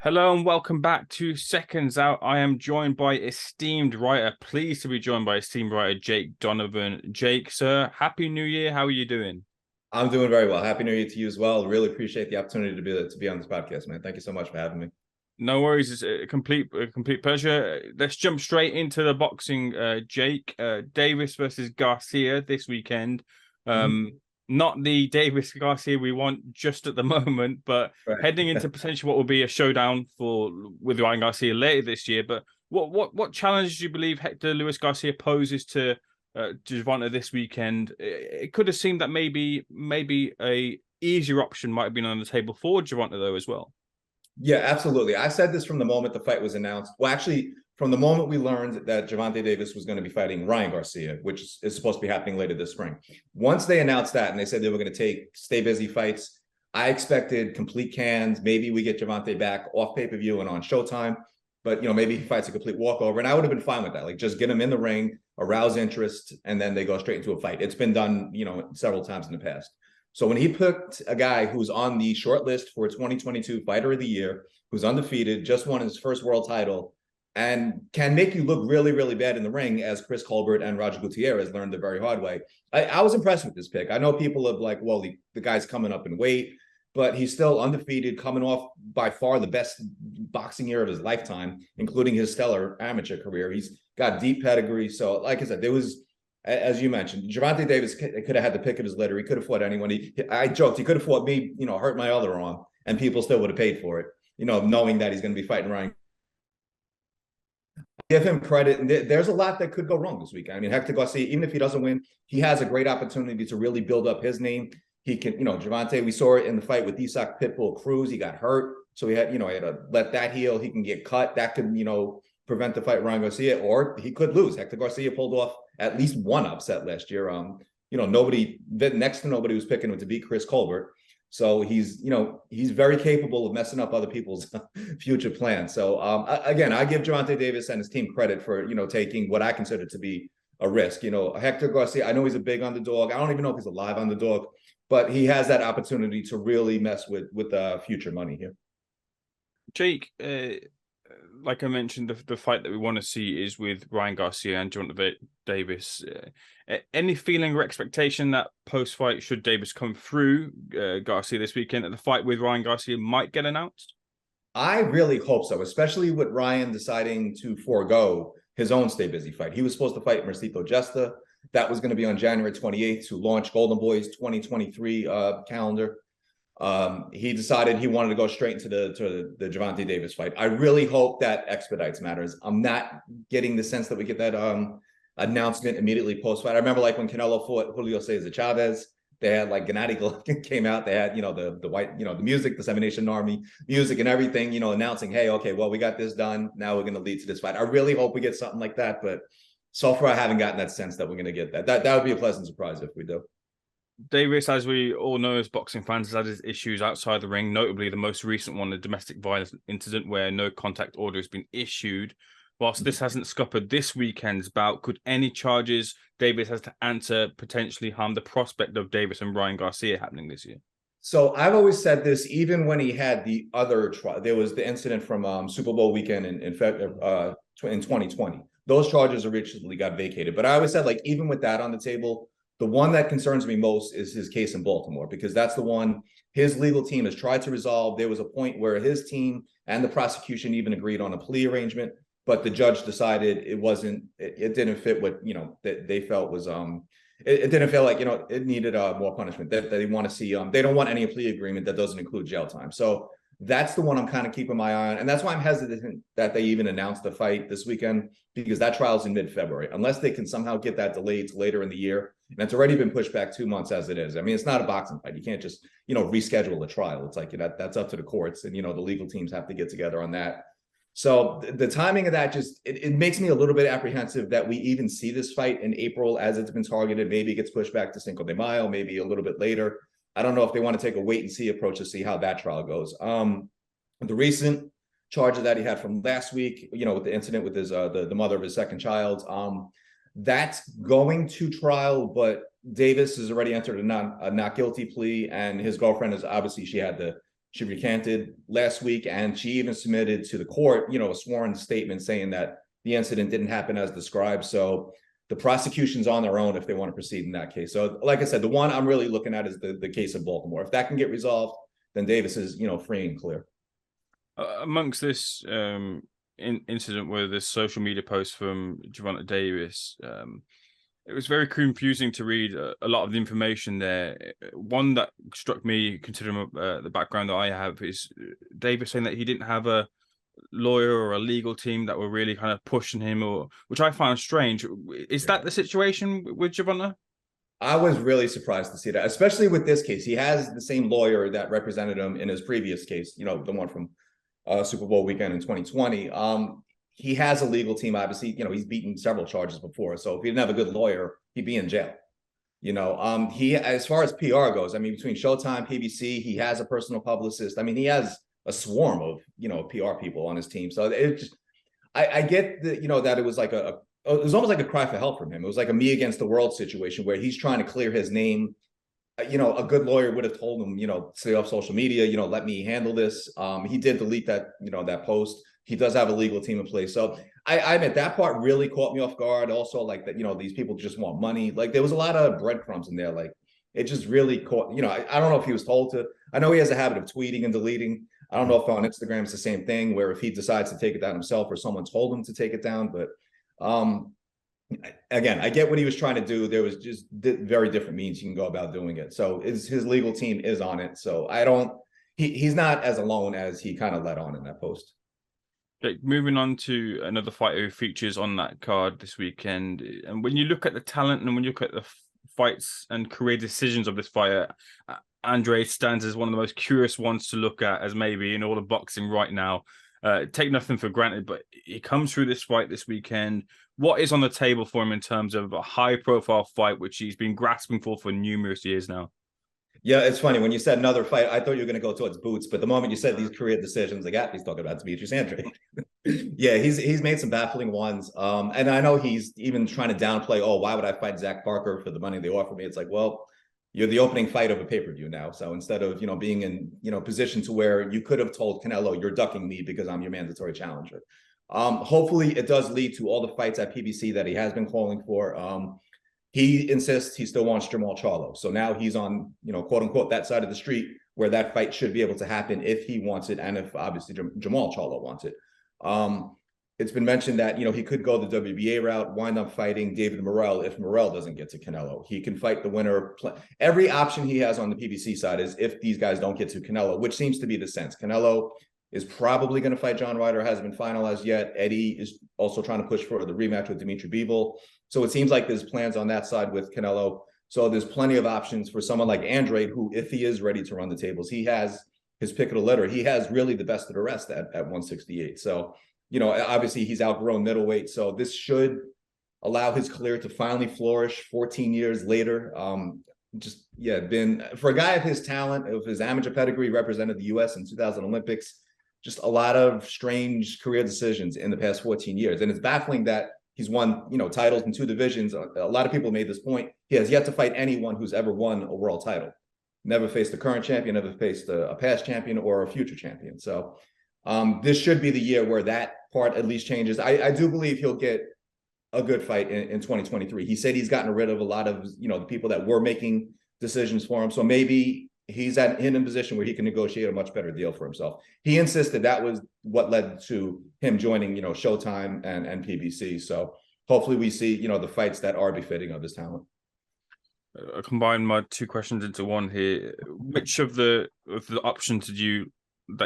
Hello and welcome back to Seconds Out. I am joined by esteemed writer, pleased to be joined by esteemed writer Jake Donovan. Jake, sir, Happy New Year. How are you doing? I'm doing very well. Happy New Year to you as well. Really appreciate the opportunity to be on this podcast, man. Thank you so much for having me. No worries, it's a complete pleasure. Let's jump straight into the boxing. Jake, Davis versus Garcia this weekend. Mhm. Not the Davis Garcia we want just at the moment, but Right. heading into potentially what will be a showdown with Ryan Garcia later this year. But what challenges do you believe Hector Luis Garcia poses to Gervonta this weekend? It could have seemed that maybe a easier option might have been on the table for Gervonta though as well. Yeah, absolutely. I said this from the moment the fight was announced. Well, actually, from the moment we learned that Gervonta Davis was going to be fighting Ryan Garcia, which is supposed to be happening later this spring. Once they announced that and they said they were going to take stay busy fights, I expected complete cans. Maybe we get Gervonta back off pay-per-view and on Showtime, but maybe he fights a complete walkover. And I would have been fine with that. Like just get him in the ring, arouse interest, and then they go straight into a fight. It's been done, several times in the past. So when he picked a guy who's on the short list for 2022 Fighter of the Year, who's undefeated, just won his first world title, and can make you look really, really bad in the ring, as Chris Colbert and Roger Gutierrez learned the very hard way. I was impressed with this pick. I know people have like, well, the guy's coming up in weight, but he's still undefeated, coming off by far the best boxing year of his lifetime, including his stellar amateur career. He's got deep pedigree. So, like I said, there was, as you mentioned, Gervonta Davis could have had the pick of his litter. He could have fought anyone. I joked he could have fought me, hurt my other arm, and people still would have paid for it, knowing that he's going to be fighting Ryan. Give him credit, and there's a lot that could go wrong this week. I mean, Hector Garcia, even if he doesn't win, he has a great opportunity to really build up his name. He can, Gervonta, we saw it in the fight with Usyk Pitbull Cruz. He got hurt, so he had to let that heal. He can get cut. That could, prevent the fight with Ryan Garcia, or he could lose. Hector Garcia pulled off at least one upset last year. Next to nobody was picking him to beat Chris Colbert. So he's very capable of messing up other people's future plans. So again, I give Gervonta Davis and his team credit for taking what I consider to be a risk. Hector Garcia, I know he's a big underdog. I don't even know if he's a live underdog, but he has that opportunity to really mess with future money here. Jake, like I mentioned, the fight that we want to see is with Ryan Garcia and Gervonta Davis. Any feeling or expectation that post-fight, should Davis come through Garcia this weekend, that the fight with Ryan Garcia might get announced? I really hope so, especially with Ryan deciding to forego his own stay busy fight. He was supposed to fight Mercito Gesta. That was going to be on January 28th to launch Golden Boy's 2023 calendar. He decided he wanted to go straight into the Gervonta Davis fight. I really hope that expedites matters. I'm not getting the sense that we get that announcement immediately post fight. I remember like when Canelo fought Julio Cesar Chavez, they had like Gennady Golovkin came out. They had the white the music, the Seven Nation Army music and everything. Announcing, hey, okay, well we got this done. Now we're going to lead to this fight. I really hope we get something like that, but so far I haven't gotten that sense that we're going to get that. That would be a pleasant surprise if we do. Davis, as we all know as boxing fans, has had his issues outside the ring, notably the most recent one, a domestic violence incident where no contact order has been issued. Whilst this hasn't scuppered this weekend's bout, could any charges Davis has to answer potentially harm the prospect of Davis and Ryan Garcia happening this year? So I've always said this, even when he had the other trial, there was the incident from Super Bowl weekend in 2020. Those charges originally got vacated. But I always said, like, even with that on the table, the one that concerns me most is his case in Baltimore, because that's the one his legal team has tried to resolve. There was a point where his team and the prosecution even agreed on a plea arrangement, but the judge decided it didn't fit what, that they felt was, it didn't feel like, it needed more punishment, that they want to see, they don't want any plea agreement that doesn't include jail time. So that's the one I'm kind of keeping my eye on. And that's why I'm hesitant that they even announced the fight this weekend, because that trial's in mid-February, unless they can somehow get that delayed to later in the year. And it's already been pushed back 2 months as it is. I mean, it's not a boxing fight. You can't just, reschedule a trial. It's like, that's up to the courts, and, the legal teams have to get together on that. So the timing of that just, it makes me a little bit apprehensive that we even see this fight in April as it's been targeted. Maybe it gets pushed back to Cinco de Mayo, maybe a little bit later. I don't know if they want to take a wait and see approach to see how that trial goes. The recent charges that he had from last week, with the incident with his the mother of his second child, that's going to trial, but Davis has already entered a not guilty plea, and his girlfriend is obviously, she had the She recanted last week, and she even submitted to the court, a sworn statement saying that the incident didn't happen as described. So the prosecution's on their own if they want to proceed in that case. So like I said, the one I'm really looking at is the case of Baltimore. If that can get resolved, then Davis is, free and clear. Amongst this incident with this social media post from Gervonta Davis, it was very confusing to read a lot of the information there. One that struck me, considering the background that I have, is Davis saying that he didn't have a lawyer or a legal team that were really kind of pushing him, which I found strange. Is that the situation with Gervonta? I was really surprised to see that, especially with this case. He has the same lawyer that represented him in his previous case, the one from Super Bowl weekend in 2020. He has a legal team, obviously. He's beaten several charges before. So if he didn't have a good lawyer, he'd be in jail. He, as far as PR goes, between Showtime, PBC, he has a personal publicist. He has a swarm of, PR people on his team. So it just, I get that, that it was like it was almost like a cry for help from him. It was like a me against the world situation where he's trying to clear his name. A good lawyer would have told him, stay off social media, let me handle this. He did delete that, that post. He does have a legal team in place. So I admit that part really caught me off guard. Also, like that, these people just want money. Like there was a lot of breadcrumbs in there. Like it just really caught, I don't know if he was told to. I know he has a habit of tweeting and deleting. I don't know if on Instagram it's the same thing, where if he decides to take it down himself or someone told him to take it down. But again, I get what he was trying to do. There was just very different means you can go about doing it. So his legal team is on it. So he's not as alone as he kind of let on in that post. Okay, moving on to another fighter who features on that card this weekend. And when you look at the talent and when you look at the fights and career decisions of this fighter, Andrade stands as one of the most curious ones to look at, as maybe in all of boxing right now. Take nothing for granted, but he comes through this fight this weekend. What is on the table for him in terms of a high-profile fight, which he's been grasping for numerous years now? Yeah, it's funny. When you said another fight, I thought you were going to go towards Boots, but the moment you said these career decisions, he's talking about Demetrius Andrade. Yeah, he's made some baffling ones. And I know he's even trying to downplay, why would I fight Zach Parker for the money they offer me? It's like, well, you're the opening fight of a pay-per-view now. So instead of, being in, position to where you could have told Canelo, you're ducking me because I'm your mandatory challenger. Hopefully it does lead to all the fights at PBC that he has been calling for. He insists he still wants Jermall Charlo. So now he's on, quote unquote, that side of the street where that fight should be able to happen if he wants it. And if obviously Jermall Charlo wants it. It's been mentioned that, he could go the WBA route, wind up fighting David Morrell if Morrell doesn't get to Canelo. He can fight the winner. Every option he has on the PBC side is if these guys don't get to Canelo, which seems to be the sense. Canelo is probably going to fight John Ryder, hasn't been finalized yet. Eddie is also trying to push for the rematch with Dimitri Bivol. So it seems like there's plans on that side with Canelo. So there's plenty of options for someone like Andrade, who, if he is ready to run the tables, he has his pick of the litter. He has really the best of the rest at 168. So, obviously he's outgrown middleweight. So this should allow his career to finally flourish 14 years later. Been for a guy of his talent, of his amateur pedigree, represented the U.S. in 2000 Olympics, just a lot of strange career decisions in the past 14 years. And it's baffling that he's won, titles in 2 divisions. A lot of people made this point. He has yet to fight anyone who's ever won a world title. Never faced a current champion, never faced a past champion or a future champion. So this should be the year where that part at least changes. I do believe he'll get a good fight in 2023. He said he's gotten rid of a lot of, the people that were making decisions for him. So maybe he's in a position where he can negotiate a much better deal for himself. He insisted that was what led to him joining, Showtime and PBC. So hopefully we see, the fights that are befitting of his talent. I combine my 2 questions into one here. Which of the options that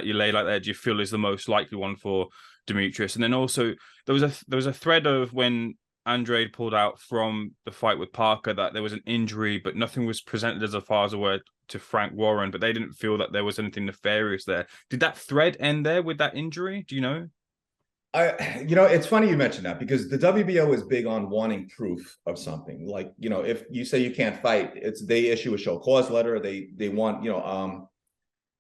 you lay like there do you feel is the most likely one for Demetrius? And then also there was a thread of when Andrade pulled out from the fight with Parker that there was an injury, but nothing was presented as far as a word to Frank Warren, but they didn't feel that there was anything nefarious there. Did that thread end there with that injury? Do you know? It's funny you mentioned that, because the WBO is big on wanting proof of something. Like, if you say you can't fight, they issue a show cause letter. They want,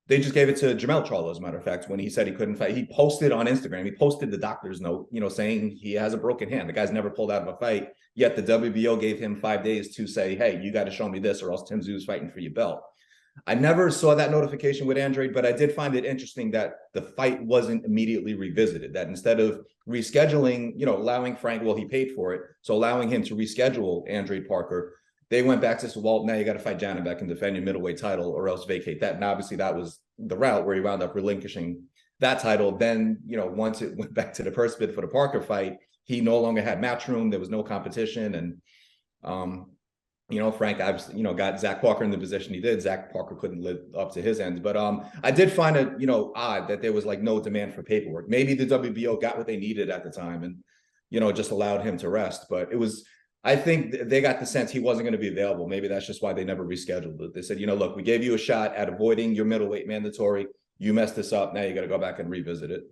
they just gave it to Jermall Charlo, as a matter of fact, when he said he couldn't fight. He posted on Instagram, he posted the doctor's note, saying he has a broken hand. The guy's never pulled out of a fight, yet the WBO gave him 5 days to say, hey, you got to show me this or else Tim Tszyu's fighting for your belt. I never saw that notification with Andrade, but I did find it interesting that the fight wasn't immediately revisited. That instead of rescheduling, allowing Frank, well, he paid for it, so allowing him to reschedule Andrade Parker, they went back to, well, now you got to fight Janibek and defend your middleweight title, or else vacate that. And obviously, that was the route where he wound up relinquishing that title. Then, once it went back to the first bid for the Parker fight, he no longer had match room. There was no competition, and Frank obviously, got Zach Parker in the position he did. Zach Parker couldn't live up to his end. But I did find it, odd that there was like no demand for paperwork. Maybe the WBO got what they needed at the time and, just allowed him to rest. But I think they got the sense he wasn't going to be available. Maybe that's just why they never rescheduled it. They said, look, we gave you a shot at avoiding your middleweight mandatory. You messed this up. Now you got to go back and revisit it.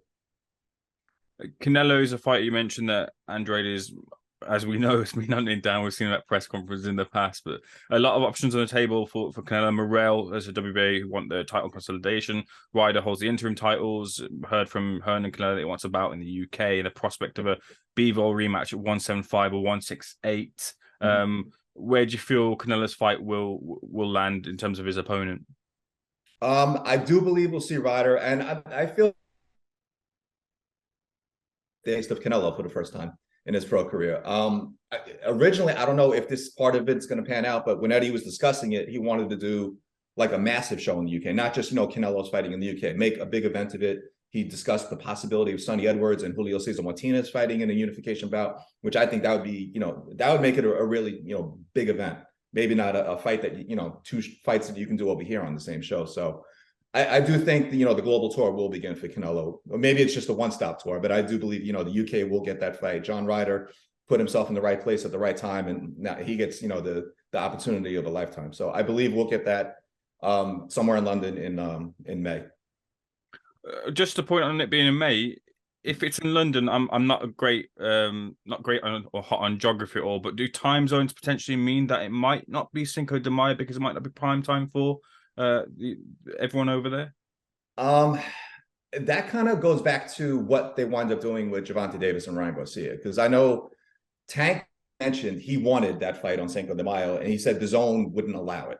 Canelo is a fight you mentioned that Andrade is, as we know, it's been hunting down. We've seen that press conference in the past, but a lot of options on the table for Canelo. Morrell as a WBA who want the title consolidation. Ryder holds the interim titles. Heard from Hearn and Canelo that he wants a bout in the UK and the prospect of a Bivol rematch at 175 or 168. Where do you feel Canelo's fight will land in terms of his opponent? I do believe we'll see Ryder, and I feel taste of Canelo for the first time in his pro career. Originally, I don't know if this part of it's going to pan out, but when Eddie was discussing it, he wanted to do like a massive show in the UK, not just, Canelo's fighting in the UK, make a big event of it. He discussed the possibility of Sonny Edwards and Julio Cesar Martinez fighting in a unification bout, which I think that would be, that would make it a really, big event. Maybe not a fight that, two fights that you can do over here on the same show. So I do think, the global tour will begin for Canelo. Or maybe it's just a one-stop tour, but I do believe, the UK will get that fight. John Ryder put himself in the right place at the right time, and now he gets, the opportunity of a lifetime. So I believe we'll get that somewhere in London in May. Just to point on it being in May, if it's in London, I'm not great on, or hot on geography at all, but do time zones potentially mean that it might not be Cinco de Mayo because it might not be prime time for everyone over there? That kind of goes back to what they wind up doing with Gervonta Davis and Ryan Garcia, because I know Tank mentioned he wanted that fight on Cinco de Mayo, and he said the zone wouldn't allow it.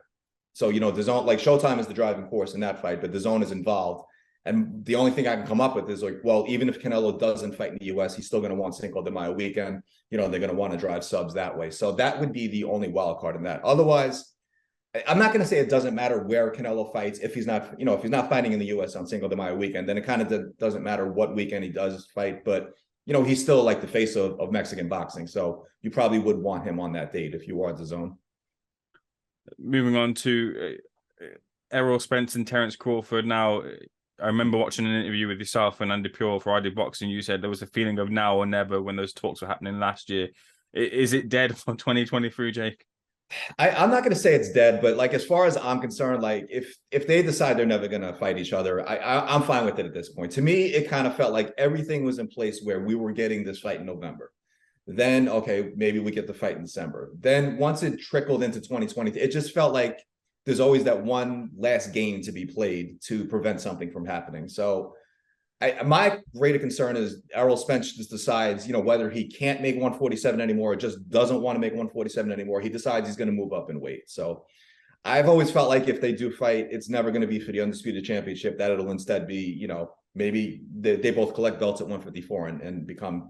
So, the zone, like Showtime is the driving force in that fight, but the zone is involved. And the only thing I can come up with is like, well, even if Canelo doesn't fight in the US, he's still going to want Cinco de Mayo weekend. They're going to want to drive subs that way. So that would be the only wild card in that. Otherwise, I'm not going to say it doesn't matter where Canelo fights. If he's not, if he's not fighting in the US on Cinco de Mayo weekend, then it kind of doesn't matter what weekend he does fight. But, he's still like the face of Mexican boxing. So you probably would want him on that date if you are at the zone. Moving on to Errol Spence and Terence Crawford. Now, I remember watching an interview with yourself and Andy Pure for I Do Boxing. You said there was a feeling of now or never when those talks were happening last year. Is it dead for 2023, Jake? I'm not going to say it's dead, but like as far as I'm concerned, like if they decide they're never going to fight each other, I'm fine with it at this point. To me, it kind of felt like everything was in place where we were getting this fight in November. Then, okay, maybe we get the fight in December. Then once it trickled into 2020, it just felt like there's always that one last game to be played to prevent something from happening. So my greater concern is Errol Spence just decides, whether he can't make 147 anymore or just doesn't want to make 147 anymore. He decides he's going to move up in weight. So I've always felt like if they do fight, it's never going to be for the undisputed championship. That it'll instead be, maybe they both collect belts at 154 and become,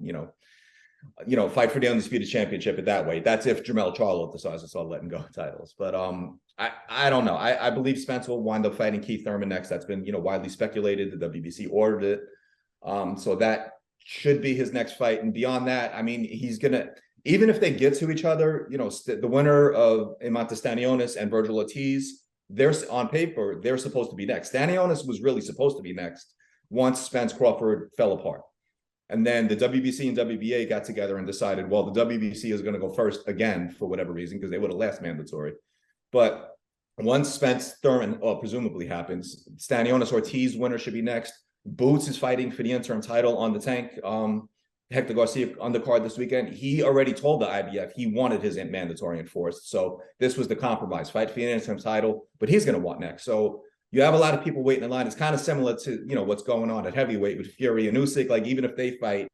fight for the undisputed championship at that way. That's if Jermell Charlo decides to start letting go of titles. But I don't know. I believe Spence will wind up fighting Keith Thurman next. That's been, widely speculated. The WBC ordered it. So that should be his next fight. And beyond that, I mean, he's going to, even if they get to each other, the winner of Ayman Stanionis and Virgil Ortiz, they're on paper, they're supposed to be next. Stanionis was really supposed to be next once Spence Crawford fell apart. And then the WBC and WBA got together and decided, well, the WBC is going to go first again for whatever reason, because they would have last mandatory. But once Spence Thurman presumably happens, Stanionis Ortiz winner should be next. Boots is fighting for the interim title on the Tank. Hector Garcia undercard this weekend. He already told the IBF he wanted his mandatory enforced. So this was the compromise, fight for the interim title, but he's going to want next. So you have a lot of people waiting in line. It's kind of similar to, what's going on at heavyweight with Fury and Usyk. Like, even if they fight,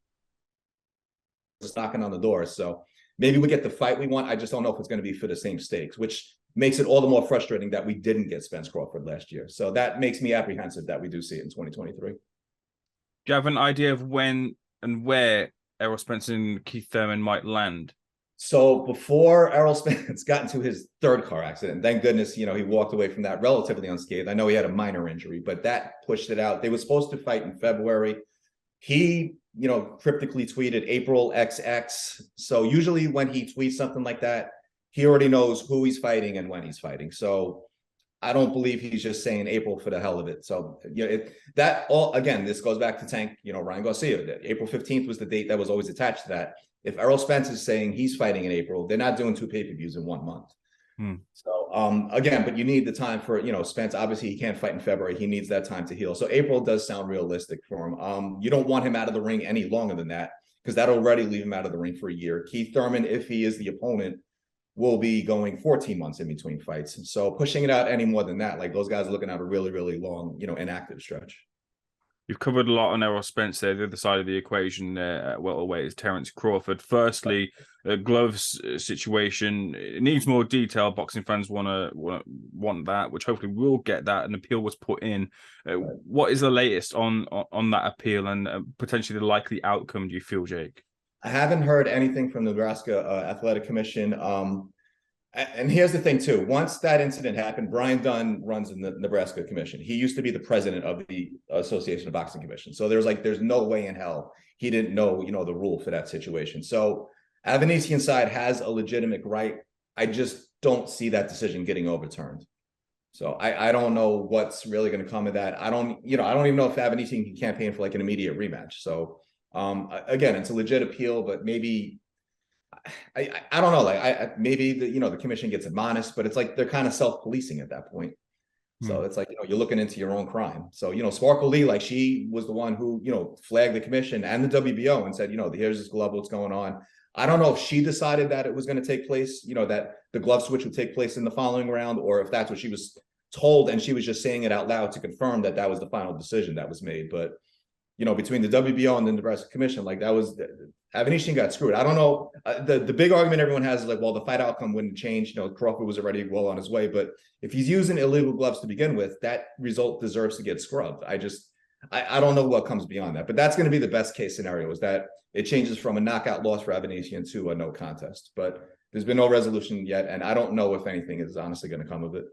it's knocking on the door. So maybe we get the fight we want. I just don't know if it's going to be for the same stakes, which makes it all the more frustrating that we didn't get Spence Crawford last year. So that makes me apprehensive that we do see it in 2023. Do you have an idea of when and where Errol Spence and Keith Thurman might land? So before Errol Spence got into his third car accident, thank goodness, he walked away from that relatively unscathed. I know he had a minor injury, but that pushed it out. They were supposed to fight in February. He, cryptically tweeted April XX. So usually when he tweets something like that, he already knows who he's fighting and when he's fighting. So I don't believe he's just saying April for the hell of it. So this goes back to Tank, Ryan Garcia. April 15th was the date that was always attached to that. If Errol Spence is saying he's fighting in April, they're not doing 2 pay-per-views in 1 month. So but you need the time for, Spence, obviously he can't fight in February. He needs that time to heal. So April does sound realistic for him. You don't want him out of the ring any longer than that, because that'll already leave him out of the ring for a year. Keith Thurman, if he is the opponent, will be going 14 months in between fights. So pushing it out any more than that, like those guys are looking at a really, really long, inactive stretch. You've covered a lot on Errol Spence there. The other side of the equation at welterweight is Terence Crawford. Firstly, the gloves situation, it needs more detail. Boxing fans want that, which hopefully we'll get that. An appeal was put in. What is the latest on that appeal and potentially the likely outcome, do you feel, Jake? I haven't heard anything from the Nebraska Athletic Commission. And here's the thing, too. Once that incident happened, Brian Dunn runs in the Nebraska Commission. He used to be the president of the Association of Boxing Commission. So there's no way in hell he didn't know, the rule for that situation. So Avanesian's side has a legitimate right. I just don't see that decision getting overturned. So I don't know what's really going to come of that. I don't even know if Avanesian can campaign for like an immediate rematch. So again, it's a legit appeal, but maybe I don't know. Maybe the commission gets admonished, but it's like they're kind of self-policing at that point. So it's like, you're looking into your own crime. So, Sparkle Lee, like she was the one who, flagged the commission and the WBO and said, here's this glove, what's going on. I don't know if she decided that it was going to take place, that the glove switch would take place in the following round, or if that's what she was told and she was just saying it out loud to confirm that that was the final decision that was made. But, between the WBO and the Nebraska Commission, like that was Avanesian got screwed. I don't know. The big argument everyone has is like, well, the fight outcome wouldn't change. Crawford was already well on his way. But if he's using illegal gloves to begin with, that result deserves to get scrubbed. I don't know what comes beyond that. But that's going to be the best case scenario, is that it changes from a knockout loss for Avanesian to a no contest. But there's been no resolution yet. And I don't know if anything is honestly going to come of it.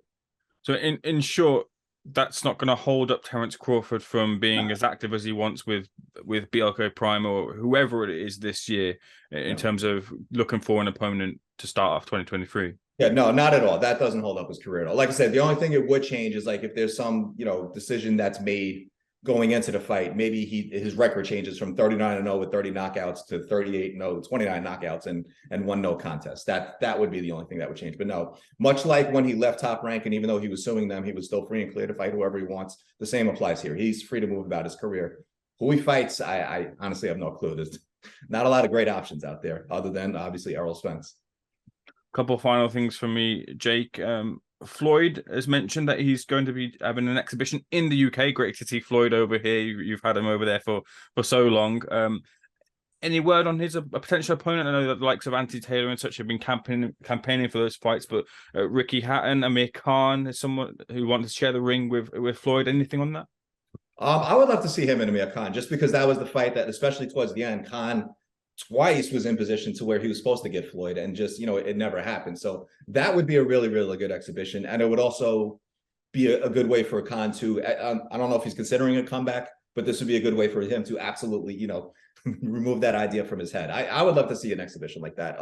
So in short, that's not going to hold up Terence Crawford from being as active as he wants with Bielko Prime or whoever it is this year in terms of looking for an opponent to start off 2023. Yeah, no, not at all. That doesn't hold up his career at all. Like I said, the only thing it would change is like if there's some, decision that's made going into the fight, maybe his record changes from 39-0 with 30 knockouts to 38-0 with 29 knockouts and 1 no contest. That would be the only thing that would change. But no, much like when he left Top Rank, and even though he was suing them, he was still free and clear to fight whoever he wants. The same applies here. He's free to move about his career. Who he fights, I honestly have no clue. There's not a lot of great options out there other than obviously Errol Spence. Couple of final things from me, Jake. Floyd has mentioned that he's going to be having an exhibition in the UK. Great to see Floyd over here. You've had him over there for so long. Any word on his a potential opponent? I know that the likes of Anthony Taylor and such have been campaigning for those fights, but Ricky Hatton, Amir Khan is someone who wants to share the ring with Floyd. Anything on that? I would love to see him and Amir Khan, just because that was the fight that, especially towards the end, Khan twice was in position to where he was supposed to get Floyd, and just, it never happened. So that would be a really, really good exhibition. And it would also be a good way for Khan to, I don't know if he's considering a comeback, but this would be a good way for him to absolutely, remove that idea from his head. I would love to see an exhibition like that.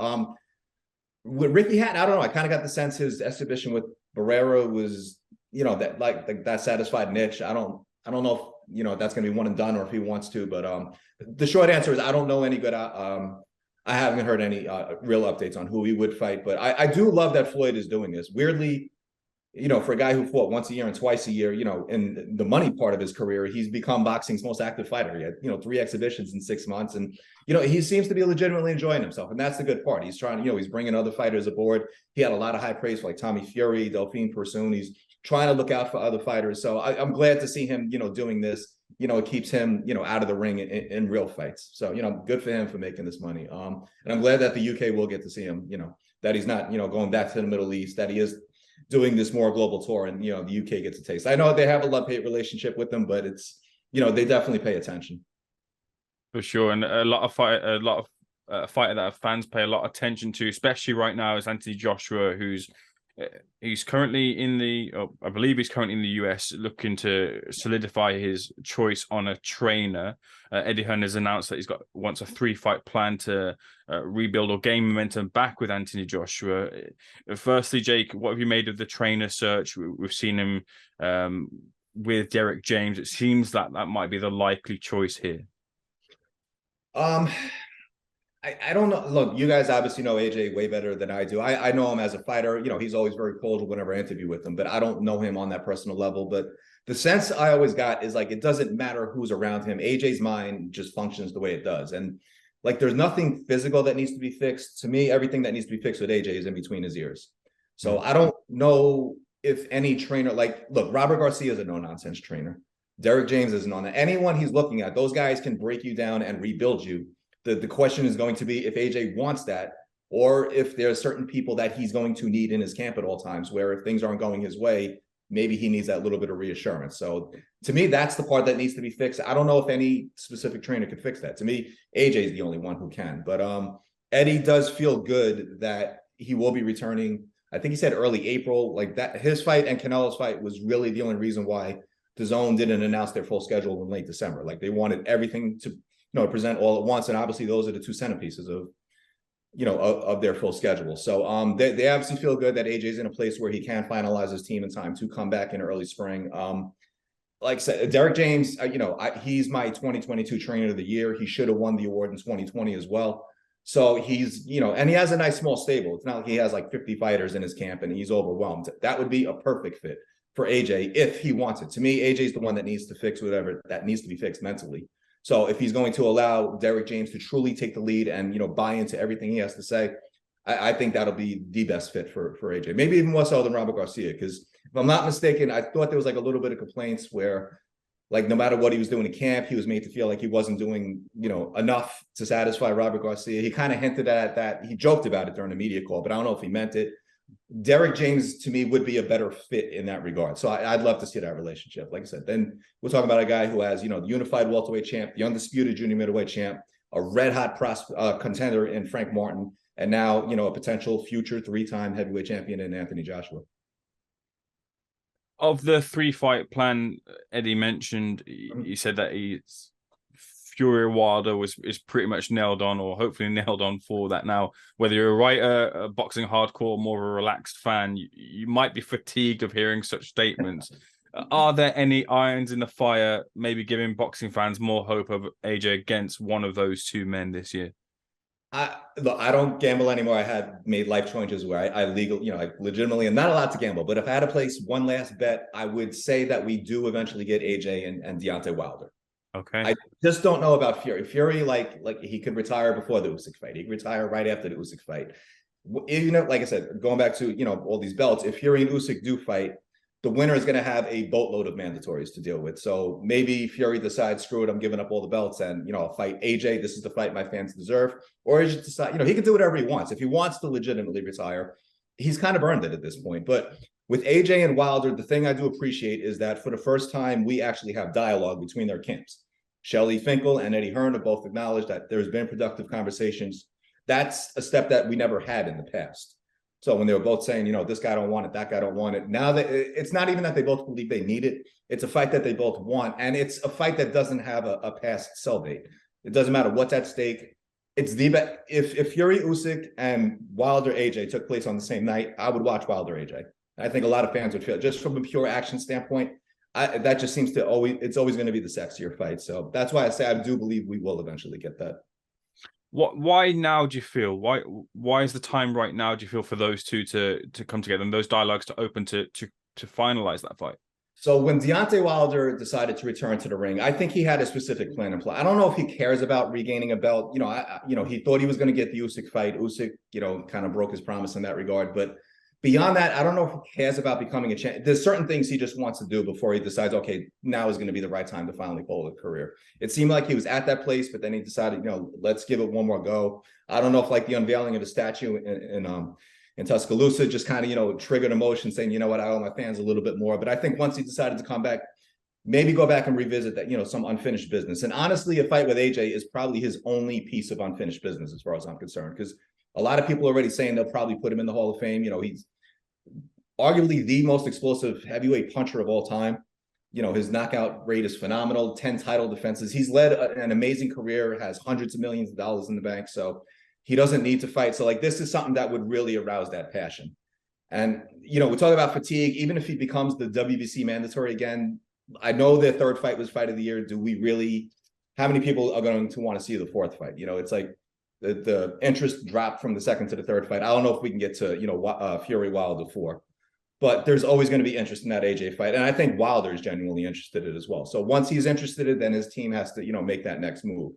With Ricky Hatton, I don't know. I kind of got the sense his exhibition with Barrera was, that like that satisfied niche. I don't know if, that's going to be one and done or if he wants to, but the short answer is I don't know any good. I haven't heard any real updates on who he would fight, but I do love that Floyd is doing this. Weirdly, for a guy who fought once a year and twice a year, in the money part of his career, he's become boxing's most active fighter. He had, 3 exhibitions in 6 months, and he seems to be legitimately enjoying himself, and that's the good part. He's trying, he's bringing other fighters aboard. He had a lot of high praise for like Tommy Fury, Delphine Persoon. He's trying to look out for other fighters. So I'm glad to see him, doing this. It keeps him, out of the ring in real fights. So, good for him for making this money. And I'm glad that the UK will get to see him, that he's not, going back to the Middle East, that he is, doing this more global tour, and the UK gets a taste. I know they have a love-hate relationship with them, but it's they definitely pay attention. For sure, and a lot of fighter that fans pay a lot of attention to, especially right now, is Anthony Joshua, he's currently I believe he's currently in the US, looking to solidify his choice on a trainer. Eddie Hearn has announced that he wants a 3-fight plan to rebuild or gain momentum back with Anthony Joshua. Firstly, Jake, what have you made of the trainer search? We've seen him with Derek James. It seems that might be the likely choice here. I don't know. Look, you guys obviously know AJ way better than I do. I know him as a fighter. He's always very cordial whenever I interview with him, but I don't know him on that personal level. But the sense I always got is like, it doesn't matter who's around him. AJ's mind just functions the way it does. And like, there's nothing physical that needs to be fixed. To me, everything that needs to be fixed with AJ is in between his ears. So I don't know if any trainer, look, Robert Garcia is a no-nonsense trainer. Derek James isn't on that. Anyone he's looking at, those guys can break you down and rebuild you. The question is going to be if AJ wants that, or if there are certain people that he's going to need in his camp at all times, where if things aren't going his way, maybe he needs that little bit of reassurance. So to me, that's the part that needs to be fixed. I don't know if any specific trainer could fix that. To me, AJ is the only one who can. But Eddie does feel good that he will be returning. I think he said early April. Like that, his fight and Canelo's fight was really the only reason why DAZN didn't announce their full schedule in late December. Like they wanted everything to present all at once, and obviously those are the two centerpieces of their full schedule. So they obviously feel good that AJ's in a place where he can finalize his team in time to come back in early spring. Like I said, Derek James, he's my 2022 trainer of the year. He should have won the award in 2020 as well. So he's, and he has a nice small stable. It's not like he has like 50 fighters in his camp and he's overwhelmed. That would be a perfect fit for AJ if he wants it. To me, AJ's the one that needs to fix whatever that needs to be fixed mentally. So if he's going to allow Derek James to truly take the lead and, buy into everything he has to say, I think that'll be the best fit for AJ. Maybe even more so than Robert Garcia, because if I'm not mistaken, I thought there was like a little bit of complaints where like no matter what he was doing in camp, he was made to feel like he wasn't doing, enough to satisfy Robert Garcia. He kind of hinted at that. He joked about it during the media call, but I don't know if he meant it. Derek James, to me, would be a better fit in that regard. So I'd love to see that relationship. Like I said, then we're talking about a guy who has, the unified welterweight champ, the undisputed junior middleweight champ, a red-hot contender in Frank Martin, and now, a potential future 3-time heavyweight champion in Anthony Joshua. Of the 3-fight plan Eddie mentioned, he said that Fury Wilder is pretty much nailed on, or hopefully nailed on for that now. Whether you're a writer, a boxing hardcore, more of a relaxed fan, you might be fatigued of hearing such statements. Are there any irons in the fire, maybe giving boxing fans more hope of AJ against one of those two men this year? Look, I don't gamble anymore. I had made life choices where I legitimately am not allowed to gamble. But if I had to place one last bet, I would say that we do eventually get AJ and Deontay Wilder. Okay. I just don't know about Fury. Fury, like he could retire before the Usyk fight. He could retire right after the Usyk fight. Like I said, going back to all these belts, if Fury and Usyk do fight, the winner is going to have a boatload of mandatories to deal with. So maybe Fury decides, screw it, I'm giving up all the belts and I'll fight AJ. This is the fight my fans deserve. Or he just decide, he can do whatever he wants. If he wants to legitimately retire, he's kind of earned it at this point. But with AJ and Wilder, the thing I do appreciate is that for the first time, we actually have dialogue between their camps. Shelley Finkel and Eddie Hearn have both acknowledged that there's been productive conversations. That's a step that we never had in the past. So when they were both saying, this guy don't want it, that guy don't want it. Now that it's not even that they both believe they need it. It's a fight that they both want. And it's a fight that doesn't have a past sell date. It doesn't matter what's at stake. It's if Fury, Usyk, and Wilder AJ took place on the same night, I would watch Wilder AJ. I think a lot of fans would feel, just from a pure action standpoint, that just seems to it's always going to be the sexier fight. So that's why I say I do believe we will eventually get that. Why now do you feel? Why is the time right now, do you feel, for those two to come together and those dialogues to open to finalize that fight? So when Deontay Wilder decided to return to the ring, I think he had a specific plan in play. I don't know if he cares about regaining a belt. He thought he was going to get the Usyk fight. Usyk, kind of broke his promise in that regard. But beyond that, I don't know if he cares about becoming a champion. There's certain things he just wants to do before he decides, okay, now is going to be the right time to finally call it a career. It seemed like he was at that place, but then he decided, let's give it one more go. I don't know if like the unveiling of the statue in Tuscaloosa, just kind of, you know, triggered emotion saying, you know what, I owe my fans a little bit more. But I think once he decided to come back, maybe go back and revisit that, you know, some unfinished business. And honestly, a fight with AJ is probably his only piece of unfinished business as far as I'm concerned, because a lot of people are already saying they'll probably put him in the Hall of Fame. You know, he's arguably the most explosive heavyweight puncher of all time. You know, his knockout rate is phenomenal, 10 title defenses. He's led an amazing career, has hundreds of millions of dollars in the bank. So he doesn't need to fight. So like, this is something that would really arouse that passion. And, you know, we talk about fatigue, even if he becomes the WBC mandatory again, I know their third fight was fight of the year. Do we really, how many people are going to want to see the fourth fight? You know, it's like the interest dropped from the second to the third fight. I don't know if we can get to, you know, Fury Wilder 4. But there's always going to be interest in that AJ fight. And I think Wilder is genuinely interested in it as well. So once he's interested in it, then his team has to, you know, make that next move.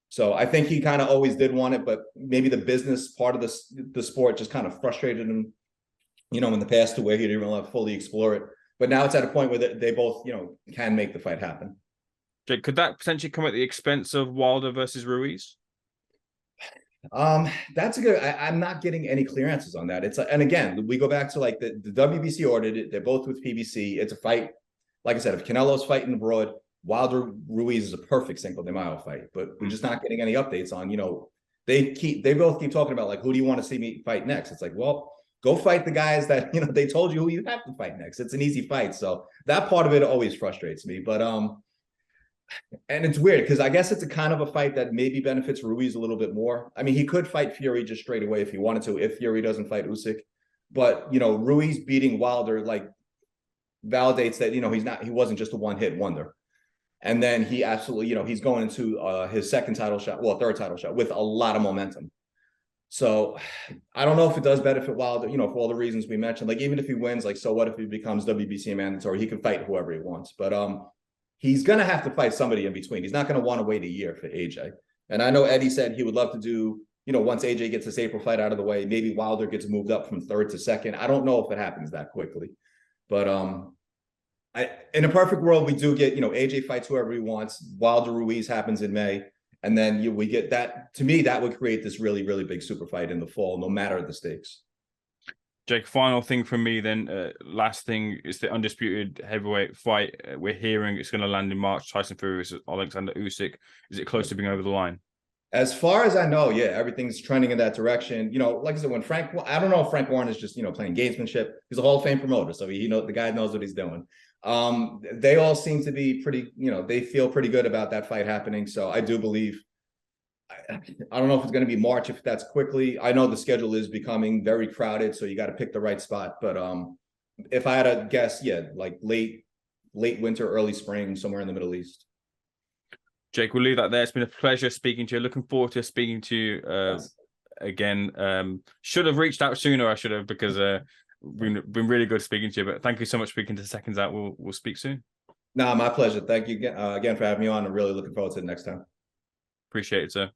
So I think he kind of always did want it, but maybe the business part of the sport just kind of frustrated him, you know, in the past to where he didn't want to fully explore it. But now it's at a point where they both, you know, can make the fight happen. Jake, could that potentially come at the expense of Wilder versus Ruiz? That's a good, I'm not getting any clear answers on that. It's and again, we go back to like the WBC ordered it. They're both with PBC. It's a fight. Like I said, if Canelo's fighting abroad, Wilder Ruiz is a perfect Cinco de Mayo fight, but we're just not getting any updates on, you know, they both keep talking about like, who do you want to see me fight next? It's like, well, go fight the guys that, you know, they told you who you have to fight next. It's an easy fight. So that part of it always frustrates me, but, and it's weird because I guess it's a kind of a fight that maybe benefits Ruiz a little bit more. I mean, he could fight Fury just straight away if he wanted to, if Fury doesn't fight Usyk. But, you know, Ruiz beating Wilder like validates that, you know, he wasn't just a one-hit wonder. And then he absolutely, you know, he's going into his third title shot with a lot of momentum. So I don't know if it does benefit Wilder, you know, for all the reasons we mentioned. Like, even if he wins, like, so what if he becomes WBC mandatory? He can fight whoever he wants. But he's going to have to fight somebody in between. He's not going to want to wait a year for AJ. And I know Eddie said he would love to do, you know, once AJ gets this April fight out of the way, maybe Wilder gets moved up from third to second. I don't know if it happens that quickly. But in a perfect world, we do get, you know, AJ fights whoever he wants. Wilder Ruiz happens in May. And then we get that. To me, that would create this really, really big super fight in the fall, no matter the stakes. Jake, final thing from me then. Last thing is the undisputed heavyweight fight. We're hearing it's going to land in March. Tyson Fury versus Oleksandr Usyk. Is it close to being over the line? As far as I know, yeah, everything's trending in that direction. You know, like I said, I don't know if Frank Warren is just, you know, playing gamesmanship. He's a Hall of Fame promoter, so the guy knows what he's doing. They all seem to be pretty, you know, they feel pretty good about that fight happening. So I do believe, I don't know if it's going to be March, if that's quickly. I know the schedule is becoming very crowded, so you got to pick the right spot. But if I had to guess, yeah, like late winter, early spring, somewhere in the Middle East. Jake, we'll leave that there. It's been a pleasure speaking to you. Looking forward to speaking to you again. Should have reached out sooner, I should have, because been really good speaking to you. But thank you so much for speaking to Seconds Out. We'll speak soon. No, my pleasure. Thank you again for having me on. I'm really looking forward to the next time. Appreciate it, sir.